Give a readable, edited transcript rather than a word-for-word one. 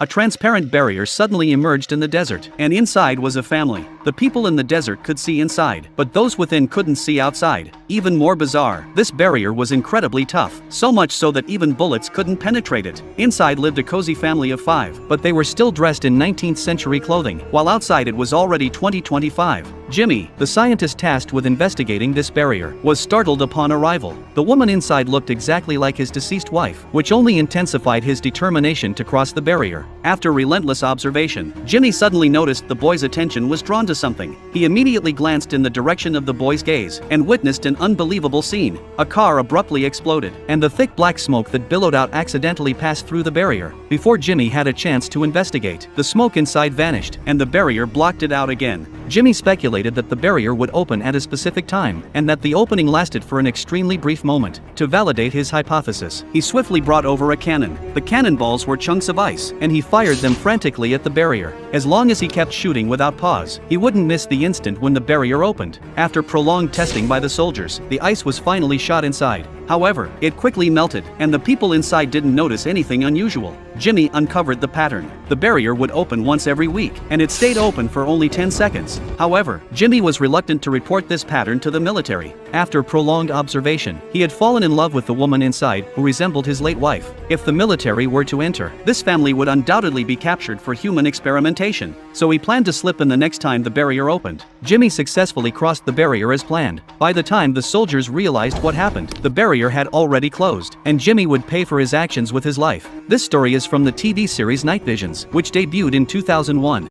A transparent barrier suddenly emerged in the desert, and inside was a family. The people in the desert could see inside, but those within couldn't see outside. Even more bizarre, this barrier was incredibly tough, so much so that even bullets couldn't penetrate it. Inside lived a cozy family of 5, but they were still dressed in 19th century clothing, while outside it was already 2025. Jimmy, the scientist tasked with investigating this barrier, was startled upon arrival. The woman inside looked exactly like his deceased wife, which only intensified his determination to cross the barrier. After relentless observation, Jimmy suddenly noticed the boy's attention was drawn to something. He immediately glanced in the direction of the boy's gaze and witnessed an unbelievable scene. A car abruptly exploded, and the thick black smoke that billowed out accidentally passed through the barrier. Before Jimmy had a chance to investigate, the smoke inside vanished, and the barrier blocked it out again. Jimmy speculated that the barrier would open at a specific time, and that the opening lasted for an extremely brief moment. To validate his hypothesis, he swiftly brought over a cannon. The cannonballs were chunks of ice, and he fired them frantically at the barrier. As long as he kept shooting without pause, he wouldn't miss the instant when the barrier opened. After prolonged testing by the soldiers, the ice was finally shot inside. However, it quickly melted, and the people inside didn't notice anything unusual. Jimmy uncovered the pattern. The barrier would open once every week, and it stayed open for only 10 seconds. However, Jimmy was reluctant to report this pattern to the military. After prolonged observation, he had fallen in love with the woman inside, who resembled his late wife. If the military were to enter, this family would undoubtedly be captured for human experimentation. So he planned to slip in the next time the barrier opened. Jimmy successfully crossed the barrier as planned. By the time the soldiers realized what happened, the barrier had already closed, and Jimmy would pay for his actions with his life. This story is from the TV series Night Visions, which debuted in 2001.